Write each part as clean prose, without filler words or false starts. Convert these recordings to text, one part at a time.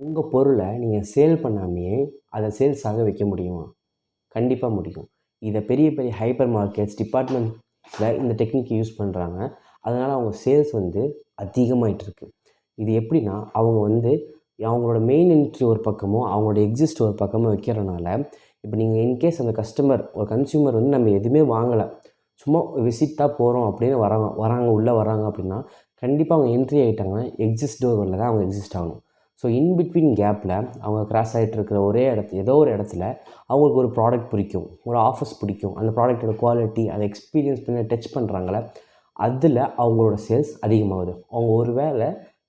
உங்கள் பொருளை நீங்கள் சேல் பண்ணாமையே அதை சேல்ஸ் ஆக வைக்க முடியுமா? கண்டிப்பாக முடியும். இதை பெரிய பெரிய ஹைப்பர் மார்க்கெட்ஸ், டிபார்ட்மெண்ட்ஸில் இந்த டெக்னிக் யூஸ் பண்ணுறாங்க. அதனால் அவங்க சேல்ஸ் வந்து அதிகமாயிட்டிருக்கு. இது எப்படின்னா, அவங்க வந்து அவங்களோட மெயின் என்ட்ரி ஒரு பக்கமும், அவங்களோட எக்ஸிஸ்ட் ஒரு பக்கமும் வைக்கிறனால, இப்போ நீங்கள் இன்கேஸ் அந்த கஸ்டமர் ஒரு கன்சியூமர் வந்து நம்ம எதுவுமே வாங்கலை, சும்மா விசிட் தான் போகிறோம் அப்படின்னு வராங்க உள்ளே வராங்க அப்படின்னா, கண்டிப்பாக அவங்க என்ட்ரி ஆகிட்டாங்கன்னா எக்ஸிஸ்ட் டோர் வழில தான் அவங்க எக்ஸிஸ்ட் ஆகணும். ஸோ இன் பிட்வீன் கேப்பில் அவங்க கிராஸ் ஆகிட்டு இருக்கிற ஒரே ஏதோ ஒரு இடத்துல அவங்களுக்கு ஒரு ப்ராடக்ட் பிடிக்கும், ஒரு ஆஃபர்ஸ் பிடிக்கும், அந்த ப்ராடக்ட்டோட குவாலிட்டி, அதை எக்ஸ்பீரியன்ஸ் பண்ணி டச் பண்ணுறாங்களே, அதில் அவங்களோட சேல்ஸ் அதிகமாகுது. அவங்க ஒரு வேளை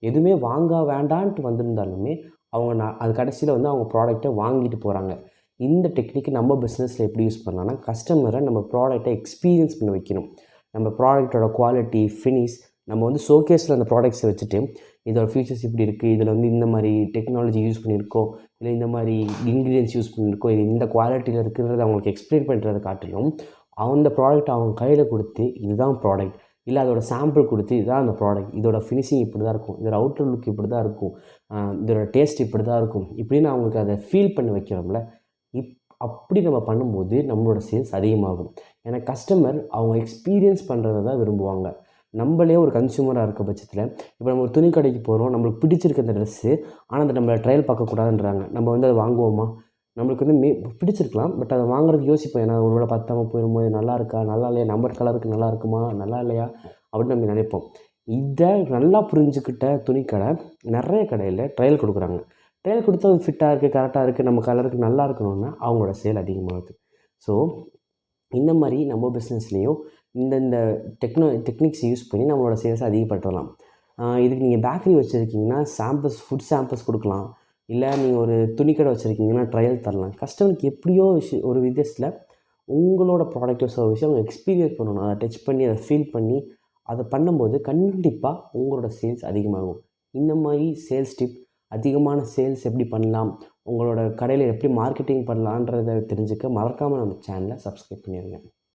எதுவுமே வாங்க வேண்டான்ட்டு வந்திருந்தாலுமே அவங்க அது கடைசியில் வந்து அவங்க ப்ராடக்ட்டை வாங்கிட்டு போகிறாங்க. இந்த டெக்னிக்கு நம்ம பிஸ்னஸில் எப்படி யூஸ் பண்ணலாம்னா, கஸ்டமரை நம்ம ப்ராடக்ட்டை எக்ஸ்பீரியன்ஸ் பண்ண வைக்கணும். நம்ம ப்ராடக்ட்டோட குவாலிட்டி, ஃபினிஷ், நம்ம வந்து ஷோகேஸில் அந்த ப்ராடக்ட்ஸை வச்சுட்டு, இதோட ஃபீச்சர்ஸ் இப்படி இருக்குது, இதில் வந்து இந்த மாதிரி டெக்னாலஜி யூஸ் பண்ணியிருக்கோம், இல்லை இந்த மாதிரி இன்க்ரீடியன்ஸ் யூஸ் பண்ணியிருக்கோம், இது இந்த குவாலிட்டியில் இருக்குன்றதை அவங்களுக்கு எக்ஸ்பிளைன் பண்ணுறதை காட்டிலும், அந்த ப்ராடக்ட் அவங்க கையில் கொடுத்து இதுதான் ப்ராடக்ட், இல்லை அதோட சாம்பிள் கொடுத்து இதுதான் அந்த ப்ராடக்ட், இதோட ஃபினிஷிங் இப்படி தான் இருக்கும், இதோட அவுட்டர் லுக் இப்படி தான் இருக்கும், இதோட டேஸ்ட் இப்படி தான் இருக்கும், இப்படின்னு அவங்களுக்கு அதை ஃபீல் பண்ணி வைக்கிறோம்ல. அப்படி நம்ம பண்ணும்போது நம்மளோட சேல்ஸ் அதிகமாகும். ஏன்னா கஸ்டமர் அவங்க எக்ஸ்பீரியன்ஸ் பண்ணுறத தான் விரும்புவாங்க. நம்மளே ஒரு கன்சியூமராக இருக்க பட்சத்தில், இப்போ நம்ம ஒரு துணி கடைக்கு போகிறோம், நம்மளுக்கு பிடிச்சிருக்கு அந்த ட்ரெஸ்ஸு, ஆனால் அதை நம்ம ட்ரையல் பார்க்கக்கூடாதுன்றாங்க. நம்ம வந்து அதை வாங்குவோமா? நம்மளுக்கு வந்து பிடிச்சிருக்கலாம், பட் அதை வாங்குறதுக்கு யோசிப்போம். ஏன்னா ஒரு வேளை பத்தாம போயிடுமோ, இது நல்லா இருக்கா, நல்லா இல்லையா, நம்ம கலருக்கு நல்லா இருக்குமா, நல்லா இல்லையா அப்படின்னு நம்ம நினைப்போம். இதை நல்லா புரிஞ்சுக்கிட்ட துணிக்கடை நிறைய கடையில் ட்ரையல் கொடுக்குறாங்க. ட்ரையல் கொடுத்தா அது ஃபிட்டாக இருக்குது, கரெக்டாக இருக்குது, நம்ம கலருக்கு நல்லா இருக்கணும்னா அவங்களோட சேல் அதிகமாகுது. ஸோ இந்த மாதிரி நம்ம பிஸ்னஸ்லேயும் இந்த டெக்னிக்ஸ் யூஸ் பண்ணி நம்மளோட சேல்ஸை அதிகப்படுத்தலாம். இதுக்கு நீங்கள் பேக்கரி வச்சுருக்கீங்கன்னா ஃபுட் சாம்பிள்ஸ் கொடுக்கலாம். இல்லை நீங்கள் ஒரு துணிக்கடை வச்சுருக்கீங்கன்னா ட்ரையல் தரலாம். கஸ்டமருக்கு எப்படியோ ஒரு விதத்தில் உங்களோட ப்ராடக்ட்டோ சர்வீஸோ அவங்க எக்ஸ்பீரியன்ஸ் பண்ணணும். அதை டச் பண்ணி, அதை ஃபீல் பண்ணி, அதை பண்ணும்போது கண்டிப்பாக உங்களோட சேல்ஸ் அதிகமாகும். இந்த மாதிரி சேல்ஸ் டிப், அதிகமான சேல்ஸ் எப்படி பண்ணலாம், உங்களோட கடையில் எப்படி மார்க்கெட்டிங் பண்ணலான்றதை தெரிஞ்சுக்க மறக்காமல் நம்ம சேனலை சப்ஸ்கிரைப் பண்ணிடுங்க.